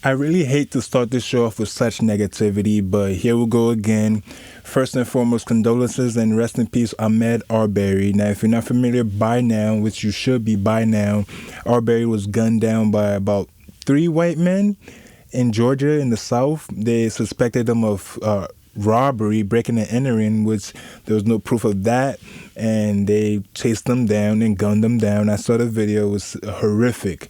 I really hate to start this show off with such negativity, but here we go again. First and foremost, condolences and rest in peace, Ahmaud Arbery. Now, if you're not familiar by now, which you should be by now, Arbery was gunned down by about 3 white men in Georgia in the South. They suspected him of robbery, breaking and entering, which there was no proof of that, and they chased them down and gunned them down. I saw the video. It was horrific.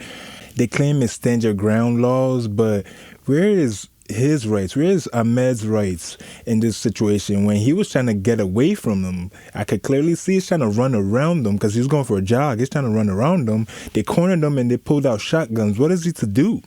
They claim it's stand your ground laws, but where is his rights? Where is Ahmaud's rights in this situation? When he was trying to get away from them, I could clearly see he's trying to run around them because he's going for a jog. He's trying to run around them. They cornered them and they pulled out shotguns. What is he to do?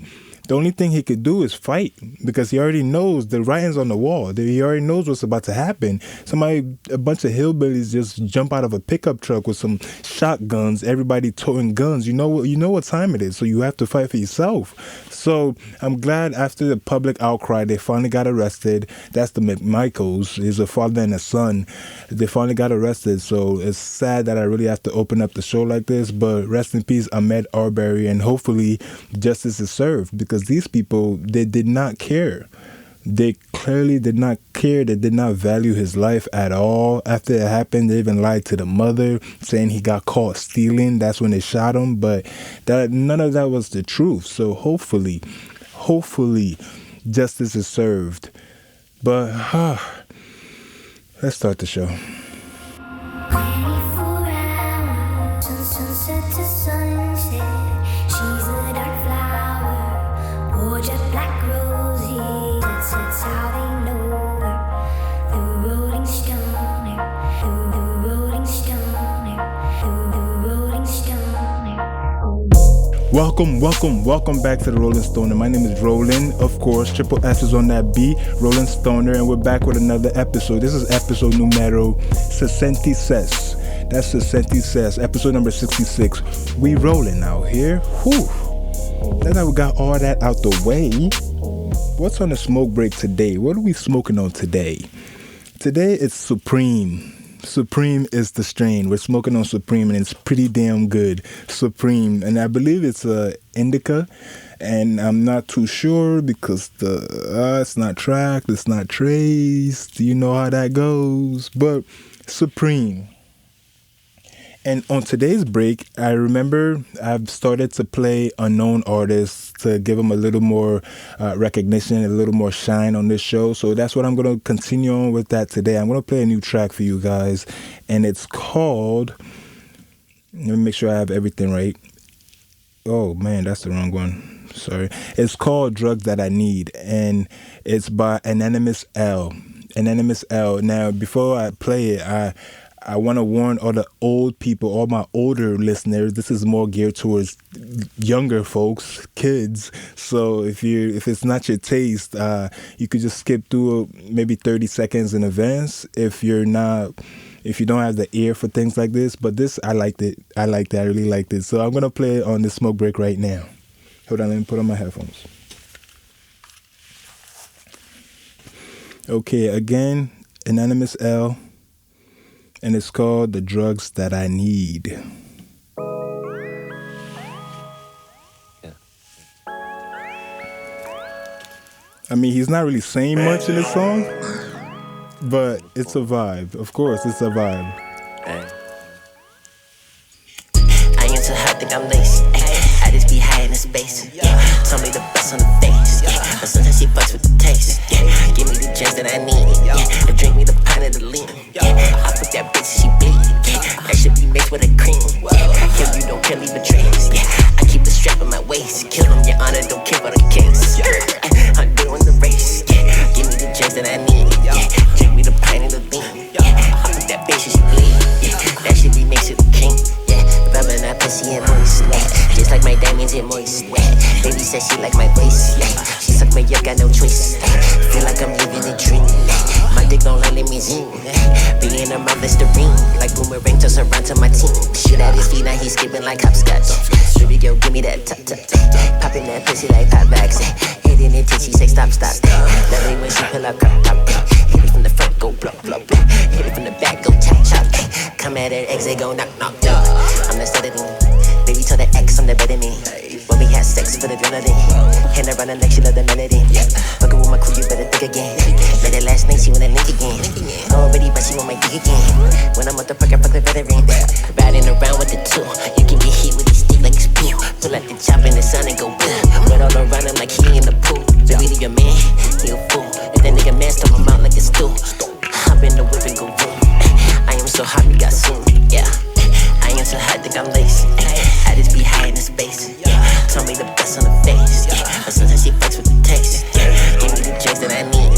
The only thing he could do is fight because he already knows the writing's on the wall. He already knows what's about to happen. A bunch of hillbillies just jump out of a pickup truck with some shotguns, everybody towing guns. You know what time it is, so you have to fight for yourself. So I'm glad after the public outcry, they finally got arrested. That's the McMichaels. He's a father and a son. They finally got arrested, so it's sad that I really have to open up the show like this, but rest in peace, Ahmaud Arbery, and hopefully justice is served because these people, they did not care. They clearly did not care. They did not value his life at all. After it happened, they even lied to the mother, saying he got caught stealing. That's when they shot him. But none of that was the truth. So hopefully, justice is served. But let's start the show. 24 hours, sunset to sunset. She's a dark flower, gorgeous black roses. That's how they know her. The Rolling Stone, the Rolling Stone, the Rolling Stone. Welcome back to the Rolling Stoner. My name is Roland, of course. Triple S is on that beat, Rolling Stoner, and we're back with another episode. This is episode numero 66. That's 66, episode number 66. We rolling out here. Whew. Now that we got all that out the way, what's on the smoke break today? What are we smoking on today? Today it's Supreme. Supreme is the strain. We're smoking on Supreme and it's pretty damn good. Supreme. And I believe it's indica. And I'm not too sure because it's not tracked, it's not traced. You know how that goes. But Supreme. And on today's break, I remember I've started to play unknown artists to give them a little more recognition, a little more shine on this show. So that's what I'm going to continue on with that today. I'm going to play a new track for you guys. And it's called, let me make sure I have everything right. Oh, man, that's the wrong one. Sorry. It's called Drugs That I Need. And it's by Anonymous L. Anonymous L. Now, before I play it, I want to warn all the old people, all my older listeners, this is more geared towards younger folks, kids. So if it's not your taste, you could just skip through maybe 30 seconds in advance if you don't have the ear for things like this. But this, I liked it. I really liked it. So I'm going to play it on the smoke break right now. Hold on, let me put on my headphones. Okay, again, Anonymous L. And it's called The Drugs That I Need. Yeah. I mean, he's not really saying much in this song, but it's a vibe. Of course, it's a vibe. I ain't so hot, think I'm lazy. I just be high in the space. Tell me the bust on the face. But sometimes she fucks with the taste. Give me the drinks that I need. And drink me the pint of the lean. I put that bitch, she bleed. That should be mixed with a cream. Kill you, don't kill, leave a trace. I keep the strap in my waist. Kill them, your honor, don't care for the case. I'm doing the race. Give me the drinks that I need. Drink me the pint of the lean. I put that bitch, she bleed. That should be mixed with a king. Rubbing that pussy and moist. Just like my diamonds and moist. Baby said she like my voice. She suck my yuck, got no choice. Feel like I'm living a dream. My dick don't let me zoom. Being a mouth Listerine. Like boomerang toss around to my team. Shit at his feet, now he's skipping like hopscotch. Baby girl, give me that top. Popping that pussy like pop bags. Hitting it till she say stop. Love it when she pull up crop top. Hit it from the front, go block. Hit it from the back, go chop. Come at her ex, they go knock. I'm the study. Baby told the ex I'm the better me. When we had sex for the adrenaline. Hand her running like she love the melody. Fucking with my crew, you better think again. Met her last night, she wanna link again. Already, but she want my dick again. When I'm motherfucker, fuck the veteran. Riding around with the two. You can get hit with these stick like it's poo. Pull out the chop in the sun and go boom. Run all around him like he in the pool. So we your man, he a fool. If that nigga man stomp him out like a stool. Hop in the whip and go boom. I am so hot, we got soon. Yeah. I am so hot, think I'm lazy. I just be high in the space. Tell me the best on the face. But sometimes she fucks with the taste. Give me the drinks that I need.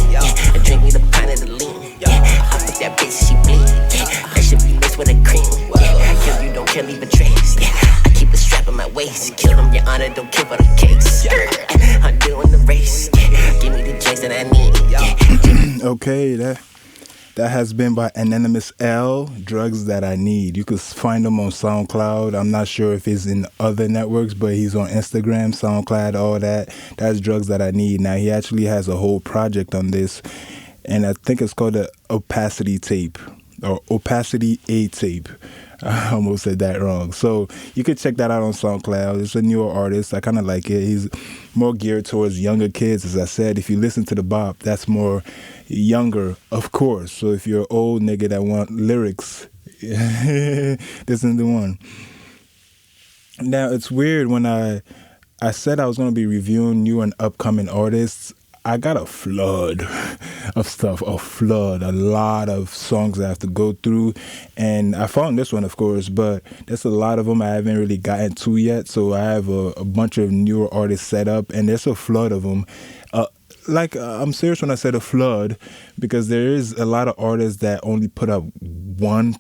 And drink me the pint of the lean. I fuck that bitch, she bleed. That should be mixed with a cream. Kill you, don't kill, leave a trace. I keep a strap on my waist. Kill them, your honor, don't kill for the case. I'm doing the race. Give me the drinks that I need. Okay, that has been by Anonymous L, Drugs That I Need. You can find him on SoundCloud. I'm not sure if he's in other networks, but he's on Instagram, SoundCloud, all that. That's Drugs That I Need. Now, he actually has a whole project on this, and I think it's called the Opacity Tape, or Opacity A Tape. I almost said that wrong. So you could check that out on SoundCloud. It's a newer artist. I kind of like it. He's more geared towards younger kids. As I said, if you listen to the bop, that's more younger, of course. So if you're an old nigga that want lyrics, this is the one. Now, it's weird when I said I was going to be reviewing new and upcoming artists. I got a flood of stuff, a lot of songs I have to go through. And I found this one, of course, but there's a lot of them I haven't really gotten to yet. So I have a bunch of newer artists set up, and there's a flood of them. I'm serious when I said a flood, because there is a lot of artists that only put up one,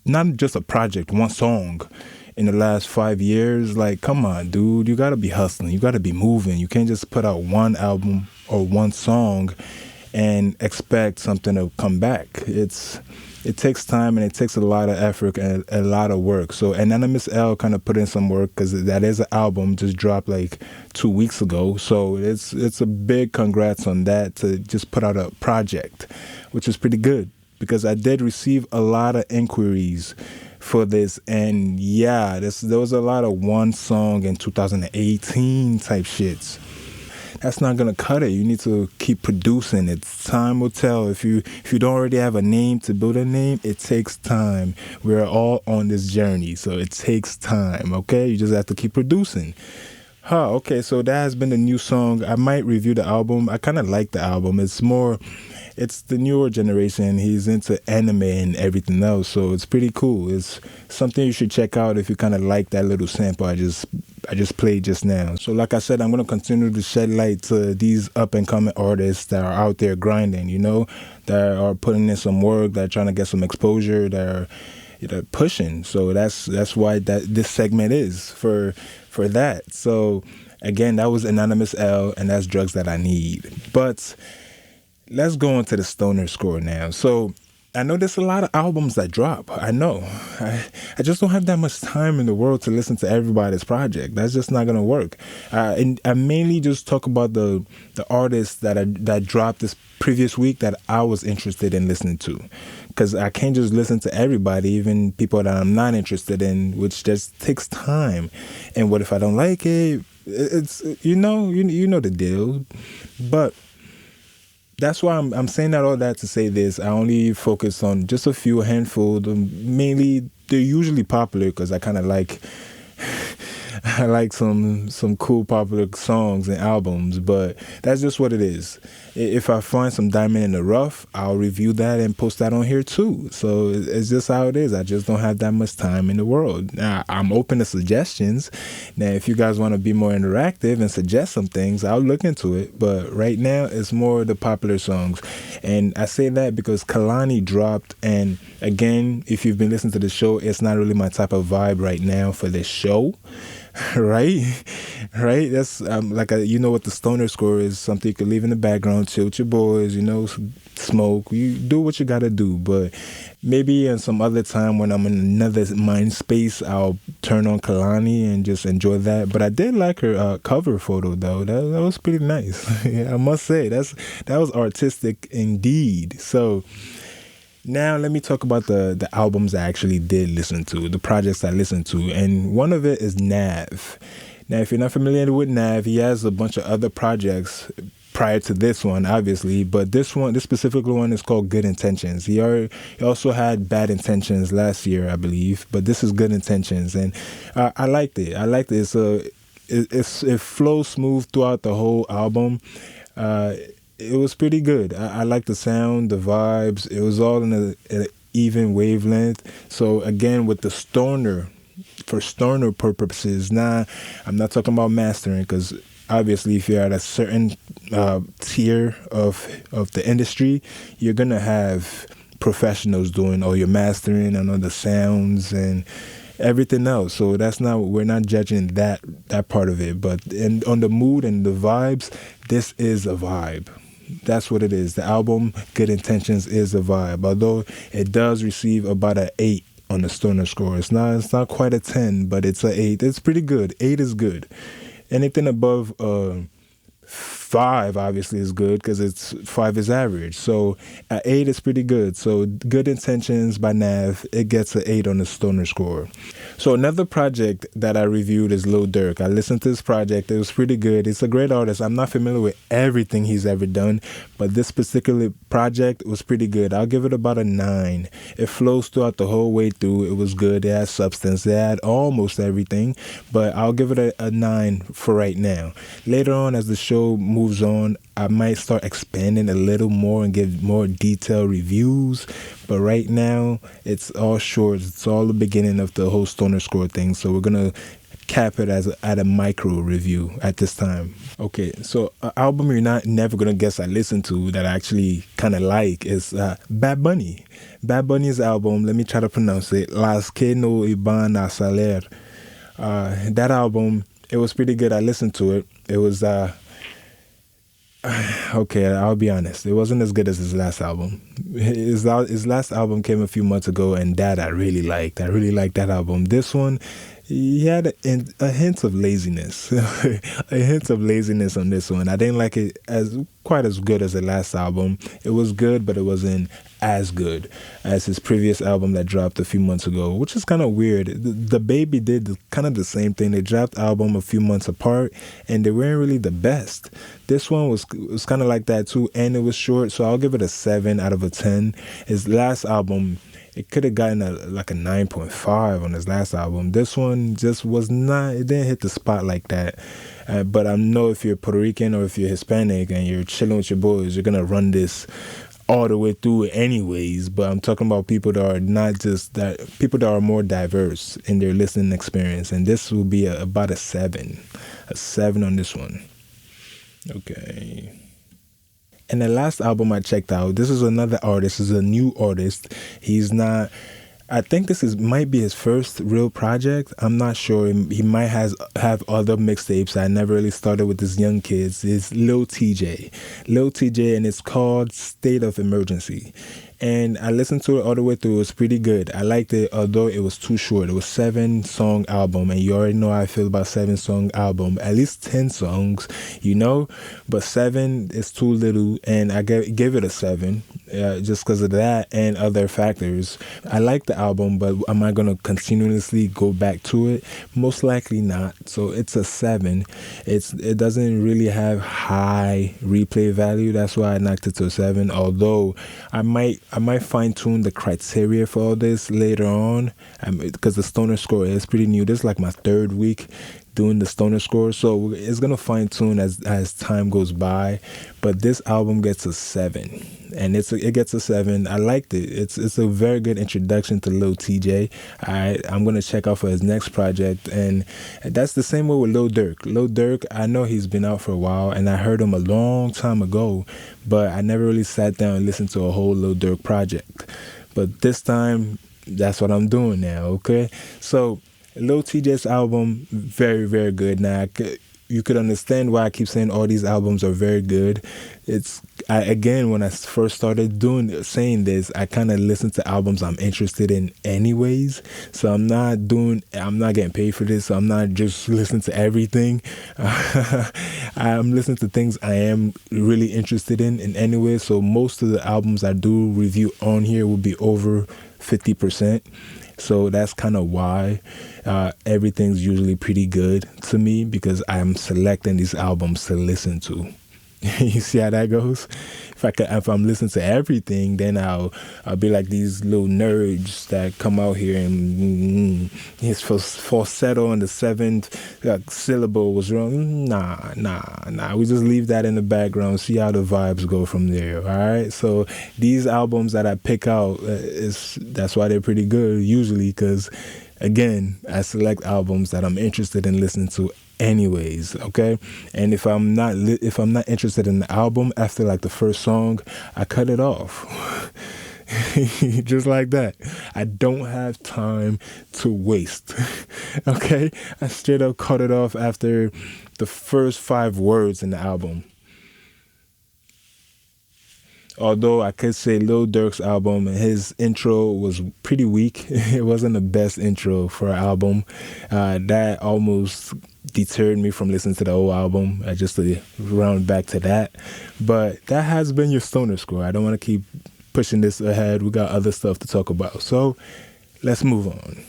not just a project, one song in the last 5 years. Like, come on, dude, you gotta be hustling, you gotta be moving. You can't just put out one album or one song and expect something to come back. It takes time, and it takes a lot of effort and a lot of work. So Anonymous L kind of put in some work, because that is an album just dropped like 2 weeks ago. So it's a big congrats on that, to just put out a project, which is pretty good, because I did receive a lot of inquiries for this, and yeah, there was a lot of one song in 2018 type shits. That's not gonna cut it. You need to keep producing. It's time will tell. If you don't already have a name, to build a name, it takes time. We're all on this journey, so it takes time. Okay, you just have to keep producing. Okay, so that has been the new song. I might review the album. I kind of like the album. It's the newer generation. He's into anime and everything else, so it's pretty cool. It's something you should check out if you kind of like that little sample I just played just now. So like I said, I'm going to continue to shed light to these up-and-coming artists that are out there grinding, that are putting in some work, that are trying to get some exposure, that are pushing. So that's why this segment is for that. So again, that was Anonymous L, and that's Drugs That I Need. But let's go on to the stoner score now. So I know there's a lot of albums that drop. I know. I just don't have that much time in the world to listen to everybody's project. That's just not going to work. And I mainly just talk about the artists that dropped this previous week that I was interested in listening to. Because I can't just listen to everybody, even people that I'm not interested in, which just takes time. And what if I don't like it? It's you know the deal. But that's why I'm saying all that to say this. I only focus on just a few, handful. Mainly, they're usually popular, because I kind of like I like some cool popular songs and albums, but that's just what it is. If I find some diamond in the rough, I'll review that and post that on here too. So it's just how it is. I just don't have that much time in the world. Now, I'm open to suggestions. Now, if you guys want to be more interactive and suggest some things, I'll look into it. But right now, it's more the popular songs. And I say that because Kalani dropped, and again, if you've been listening to the show, it's not really my type of vibe right now for this show. Right? That's what the stoner score is. Something you can leave in the background, chill with your boys, smoke. You do what you gotta do. But maybe in some other time when I'm in another mind space, I'll turn on Kalani and just enjoy that. But I did like her cover photo though. That was pretty nice. I must say that was artistic indeed. So now let me talk about the albums I actually did listen to, the projects I listened to, and one of it is Nav. Now, if you're not familiar with Nav, he has a bunch of other projects prior to this one, obviously, but this specific one is called Good Intentions. He also had Bad Intentions last year, I believe, but this is Good Intentions, and I liked it. It flows smooth throughout the whole album. It was pretty good. I like the sound, the vibes. It was all in an even wavelength. So again, with the stoner, for stoner purposes, I'm not talking about mastering, because obviously if you're at a certain tier of the industry, you're gonna have professionals doing all your mastering and all the sounds and everything else. So we're not judging that part of it. But on the mood and the vibes, this is a vibe. That's what it is. The album Good Intentions is a vibe. Although it does receive about an 8 on the stoner score. It's not quite a 10, but it's an 8. It's pretty good. 8 is good. Anything above 5 obviously is good, because 5 is average. So at 8 is pretty good. So Good Intentions by Nav, it gets an 8 on the stoner score. So another project that I reviewed is Lil Durk. I listened to this project. It was pretty good. It's a great artist. I'm not familiar with everything he's ever done, but this particular project was pretty good. I'll give it about a 9. It flows throughout the whole way through. It was good. It had substance. It had almost everything, but I'll give it a 9 for right now. Later on, as the show moves on, I might start expanding a little more and give more detailed reviews, but right now it's all short. It's all the beginning of the whole stoner score thing, so we're gonna cap it at a micro review at this time. Okay, so an album you're never gonna guess I listen to that I actually kind of like is Bad Bunny. Bad Bunny's album, let me try to pronounce it, Las que no iban a salir. That album, it was pretty good. I listened to it. It was okay, I'll be honest. It wasn't as good as his last album. His last album came a few months ago, and that I really liked. I really liked that album. This one, he had a hint of laziness. A hint of laziness on this one. I didn't like it quite as good as the last album. It was good, but it wasn't as good as his previous album that dropped a few months ago, which is kind of weird. The Baby did kind of the same thing. They dropped album a few months apart, and they weren't really the best. This one was kind of like that too, and it was short, so I'll give it a 7 out of a 10. His last album, it could have gotten a 9.5 on his last album. This one just was not, it didn't hit the spot like that. But I know if you're Puerto Rican or if you're Hispanic and you're chilling with your boys, you're going to run this all the way through anyways. But I'm talking about people that are not just that, people that are more diverse in their listening experience. And this will be about a 7. A 7 on this one. Okay. And the last album I checked out, this is another artist. This is a new artist. I think might be his first real project. I'm not sure. He might have other mixtapes. I never really started with these young kids. It's Lil Tjay. Lil Tjay, and it's called State of Emergency. And I listened to it all the way through. It was pretty good. I liked it, although it was too short. It was 7-song album, and you already know how I feel about 7-song album. At least 10 songs, but 7 is too little, and I gave it a 7 just because of that and other factors. I like the album, but am I going to continuously go back to it? Most likely not. So it's a 7. It doesn't really have high replay value. That's why I knocked it to a 7, although I might fine-tune the criteria for all this later on, because the stoner score is pretty new. This is like my 3rd week doing the stoner score, so it's gonna fine-tune as time goes by. But this album gets a 7, and it gets a 7. I liked it. It's a very good introduction to Lil Tjay. I'm gonna check out for his next project, and that's the same way with Lil Durk. Lil Durk, I know he's been out for a while, and I heard him a long time ago, but I never really sat down and listened to a whole Lil Durk project. But this time, that's what I'm doing now. Okay, so Lil Tjay's album, very, very good. Now, you could understand why I keep saying all these albums are very good. Again, when I first started saying this, I kind of listened to albums I'm interested in anyways. So I'm not getting paid for this, so I'm not just listening to everything. I'm listening to things I am really interested in anyway. So most of the albums I do review on here will be over 50%. So that's kind of why everything's usually pretty good to me, because I'm selecting these albums to listen to. You see how that goes? If I'm listening to everything, then I'll be like these little nerds that come out here and his falsetto on the seventh syllable was wrong. Nah. We just leave that in the background. See how the vibes go from there. All right. So these albums that I pick out that's why they're pretty good usually, because again, I select albums that I'm interested in listening to anyways, okay? And if I'm not interested in the album after like the first song, I cut it off. Just like that. I don't have time to waste. Okay? I straight up cut it off after the first 5 words in the album. Although I could say Lil Durk's album, his intro was pretty weak. It wasn't the best intro for an album. That almost deterred me from listening to the whole album, just to round back to that. But that has been your stoner score. I don't want to keep pushing this ahead. We got other stuff to talk about. So let's move on.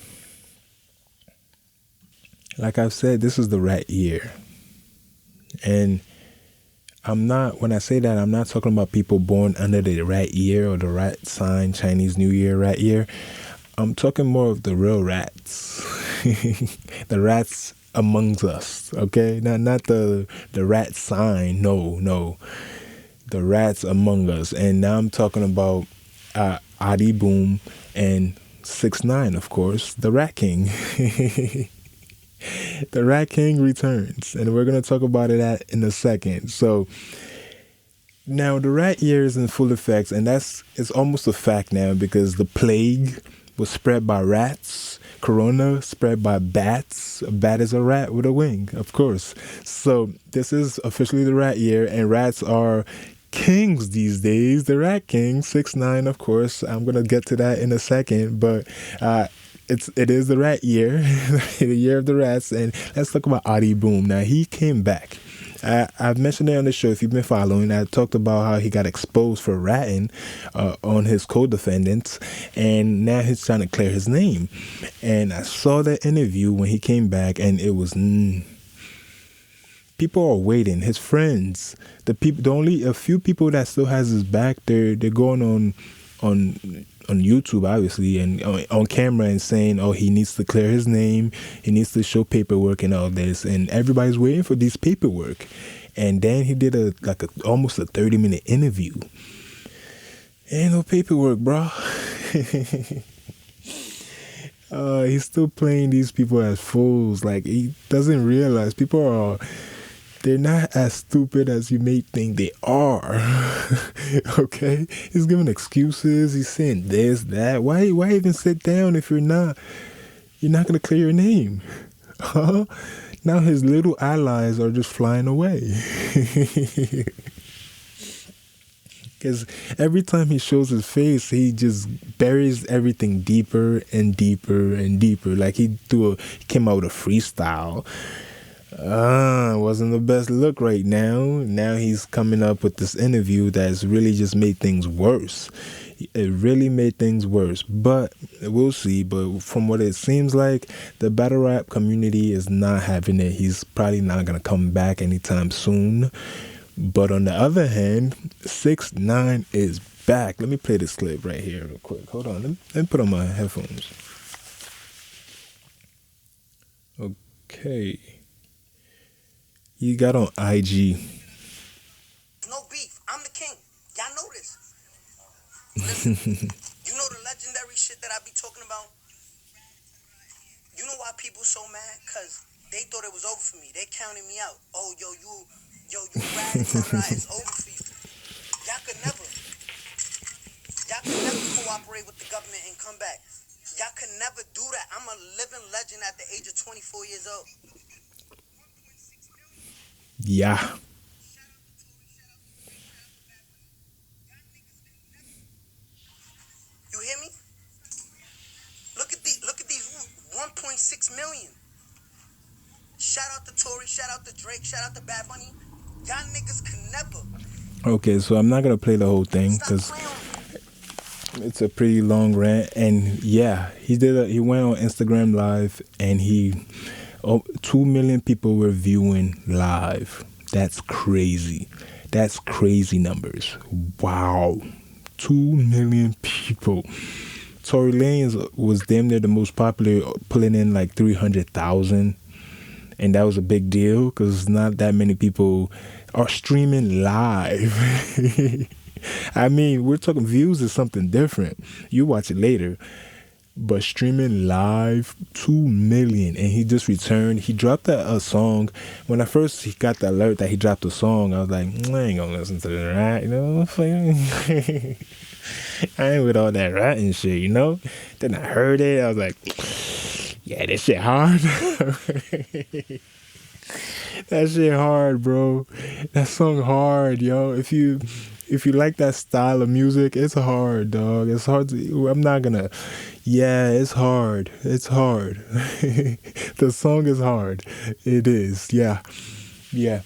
Like I've said, this is the rat year. And when I say that, I'm not talking about people born under the rat year or the rat sign, Chinese New Year rat year. I'm talking more of the real rats. The rats amongst us, okay? Not the rat sign, no. The rats among us. And now I'm talking about Ahdi Boom and 6ix9ine, of course, the Rat King. The Rat King returns, and we're going to talk about it in a second. So now the rat year is in full effect, and it's almost a fact now, because the plague was spread by rats. Corona spread by bats. A bat is a rat with a wing, of course. So this is officially the rat year, and rats are kings these days. The Rat King, 6ix9ine, of course. I'm going to get to that in a second, but it is the rat year, the year of the rats. And let's talk about Ahdi Boom. Now, he came back. I've mentioned it on the show if you've been following. I talked about how he got exposed for ratting on his co-defendants, and now he's trying to clear his name. And I saw that interview when he came back, and it was people are waiting. His friends, the only a few people that still has his back. They're going on YouTube, obviously, and on camera and saying, oh, he needs to clear his name, he needs to show paperwork and all this, and everybody's waiting for this paperwork. And then he did almost a 30-minute interview. Ain't no paperwork, bro. He's still playing these people as fools. Like, he doesn't realize they're not as stupid as you may think they are. Okay? He's giving excuses. He's saying this, that. Why even sit down if you're not going to clear your name? Now his little allies are just flying away. Because every time he shows his face, he just buries everything deeper and deeper and deeper. Like he came out with a freestyle. Wasn't the best look right now. Now he's coming up with this interview that's really just made things worse. It really made things worse. But we'll see. But from what it seems like, the battle rap community is not having it. He's probably not going to come back anytime soon. But on the other hand, 6ix9ine is back. Let me play this clip right here real quick. Hold on. Let me put on my headphones. Okay. He got on IG. No beef. I'm the king. Y'all know this. Listen, you know the legendary shit that I be talking about? You know why people so mad? Because they thought it was over for me. They counted me out. Oh, you rad, it's over for you. Y'all could never cooperate with the government and come back. Y'all could never do that. I'm a living legend at the age of 24 years old. Yeah. You hear me? Look at these 1.6 million. Shout out to Tory, shout out to Drake, shout out to Bad Bunny. Y'all niggas can never. Okay, so I'm not gonna play the whole thing because It's a pretty long rant, and yeah, he went on Instagram Live, and 2 million people were viewing live. That's crazy. That's crazy numbers. Wow, 2 million people. Tory Lanez was damn near the most popular, pulling in like 300,000, and that was a big deal because not that many people are streaming live. I mean, we're talking views is something different. You watch it later. But streaming live, 2 million. And he just returned. He dropped a song. When I first got the alert that he dropped a song, I was like, I ain't gonna listen to the rat, you know? I ain't with all that rat and shit, you know? Then I heard it. I was like, yeah, that shit hard. That shit hard, bro. That song hard, yo. If you like that style of music, it's hard, dog. It's hard to, I'm not gonna, yeah, it's hard. It's hard. The song is hard. It is, yeah. Yeah.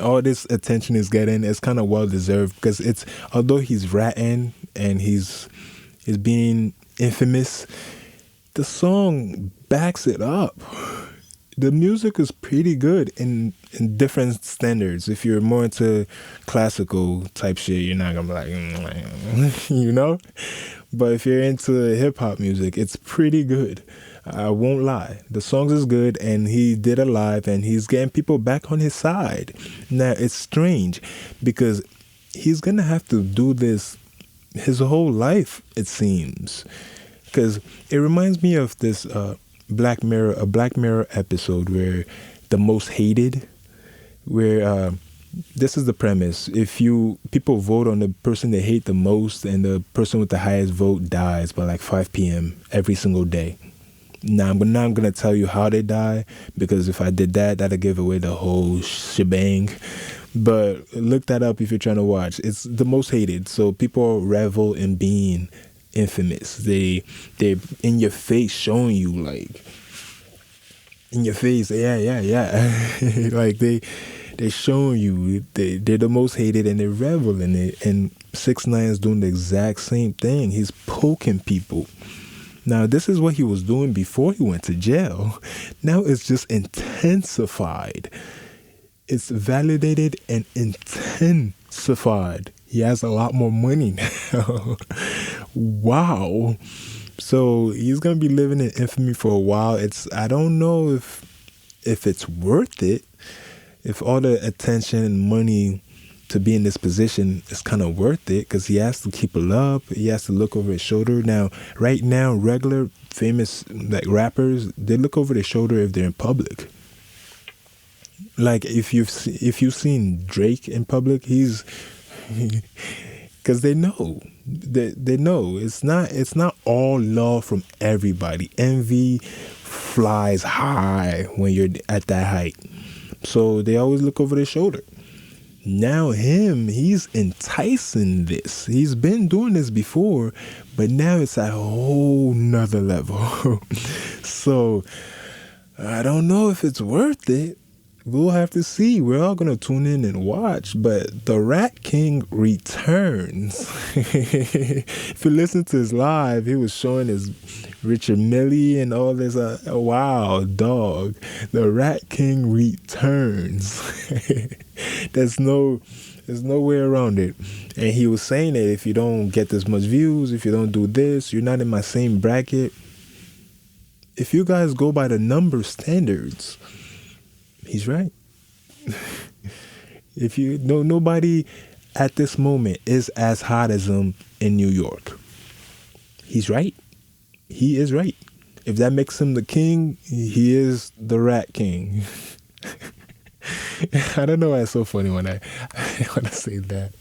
All this attention is getting, it's kind of well deserved because it's, although he's ratting and he's being infamous, the song backs it up. The music is pretty good in different standards. If you're more into classical type shit, you're not gonna be like, you know? But if you're into hip hop music, it's pretty good. I won't lie. The songs is good, and he did a live, and he's getting people back on his side. Now, it's strange because he's gonna have to do this his whole life, it seems. Because it reminds me of this Black Mirror episode where the most hated, where this is the premise. If people vote on the person they hate the most, and the person with the highest vote dies by like 5 p.m. every single day. Now I'm gonna tell you how they die, because if I did that, that'll give away the whole shebang. But look that up if you're trying to watch. It's the most hated. So people revel in being infamous. They're in your face, showing you, like, in your face, yeah. Like they're showing you they're the most hated, and they revel in it. And 6ix9ine is doing the exact same thing. He's poking people. Now, this is what he was doing before he went to jail. Now it's just intensified. It's validated and intensified. He has a lot more money now. Wow. So he's gonna be living in infamy for a while. I don't know if it's worth it. If all the attention and money to be in this position is kind of worth it, because he has to keep it up. He has to look over his shoulder. Now, right now, regular famous like rappers, they look over their shoulder if they're in public. Like if you've seen Drake in public, he's because they know it's not all love from everybody. Envy flies high when you're at that height, so they always look over their shoulder. Now he's enticing this. He's been doing this before, but now it's at a whole nother level. So I don't know if it's worth it. We'll have to see. We're all going to tune in and watch. But the Rat King returns. If you listen to his live, he was showing his Richard Millie and all this. Wow, dog. The Rat King returns. There's no way around it. And he was saying that if you don't get this much views, if you don't do this, you're not in my same bracket. If you guys go by the number standards, he's right. If you know, nobody at this moment is as hot as him in New York. He's right. He is right. If that makes him the king, he is the Rat King. I don't know why it's so funny when I say that.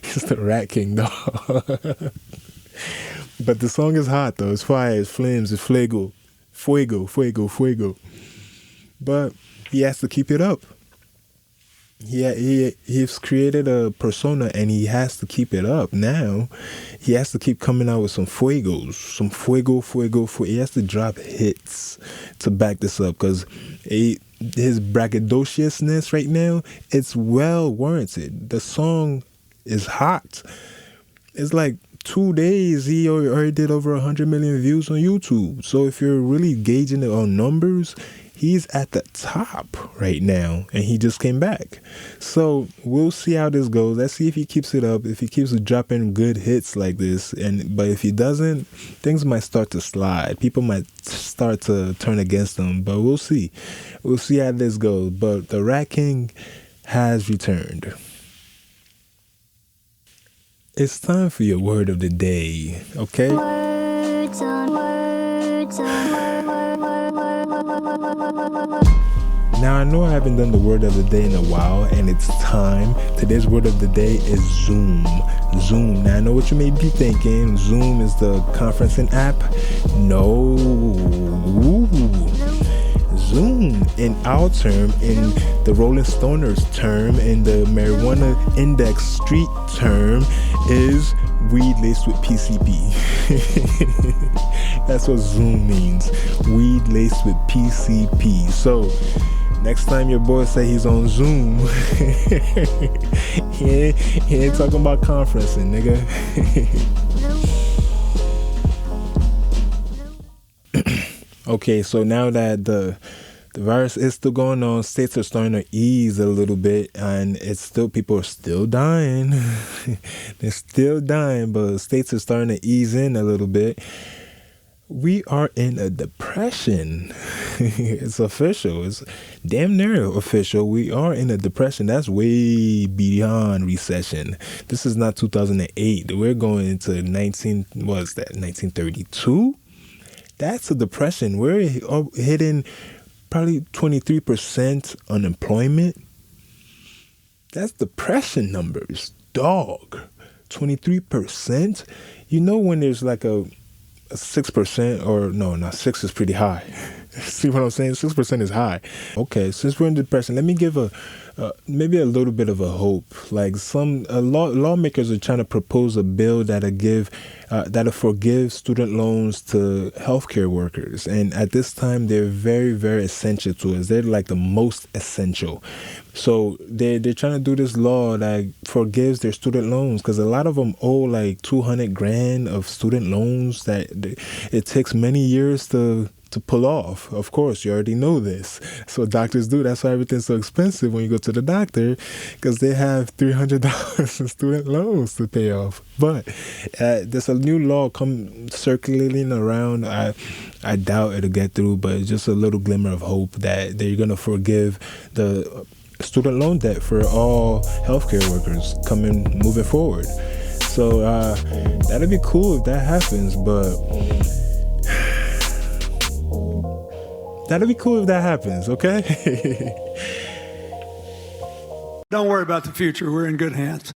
He's the Rat King, though. But the song is hot, though. It's fire, it's flames, it's fuego. But he has to keep it up. He's created a persona, and he has to keep it up. Now he has to keep coming out with some fuegos, some fuego. He has to drop hits to back this up, because his braggadociousness right now, it's well warranted. The song is hot. It's like 2 days, he already did over 100 million views on YouTube. So if you're really gauging it on numbers, he's at the top right now, and he just came back. So we'll see how this goes. Let's see if he keeps it up, if he keeps dropping good hits like this. But if he doesn't, things might start to slide. People might start to turn against him. But we'll see. We'll see how this goes. But the Rat King has returned. It's time for your word of the day, okay? Words on words on Now, I know I haven't done the word of the day in a while, and it's time. Today's word of the day is Zoom. Zoom. Now, I know what you may be thinking. Zoom is the conferencing app. No. Zoom, in our term, in the Rolling Stoners term, in the Marijuana Index Street term, is weed laced with PCP. That's what Zoom means. Weed laced with PCP. So next time your boy say he's on Zoom, he ain't talking about conferencing, nigga. Okay, so now that the virus is still going on, states are starting to ease a little bit, and people are still dying. They're still dying, but states are starting to ease in a little bit. We are in a depression. It's official. It's damn near official. We are in a depression. That's way beyond recession. This is not 2008. We're going into 1932. That's a depression. We're hitting probably 23% unemployment. That's depression numbers, dog. 23%. You know when there's like a 6%, or no, 6 is pretty high. See what I'm saying? 6% is high. Okay, since we're in depression, let me give maybe a little bit of a hope. Like lawmakers are trying to propose a bill that'll forgive student loans to healthcare workers, and at this time they're very, very essential to us. They're like the most essential. So they're trying to do this law that forgives their student loans, because a lot of them owe like $200,000 of student loans that it takes many years to pull off. Of course, you already know this. So doctors do. That's why everything's so expensive when you go to the doctor, because they have $300 in student loans to pay off. But there's a new law circulating around. I doubt it'll get through, but it's just a little glimmer of hope that they're going to forgive the student loan debt for all healthcare workers moving forward. So that'd be cool if that happens, but that'd be cool if that happens, okay? Don't worry about the future. We're in good hands.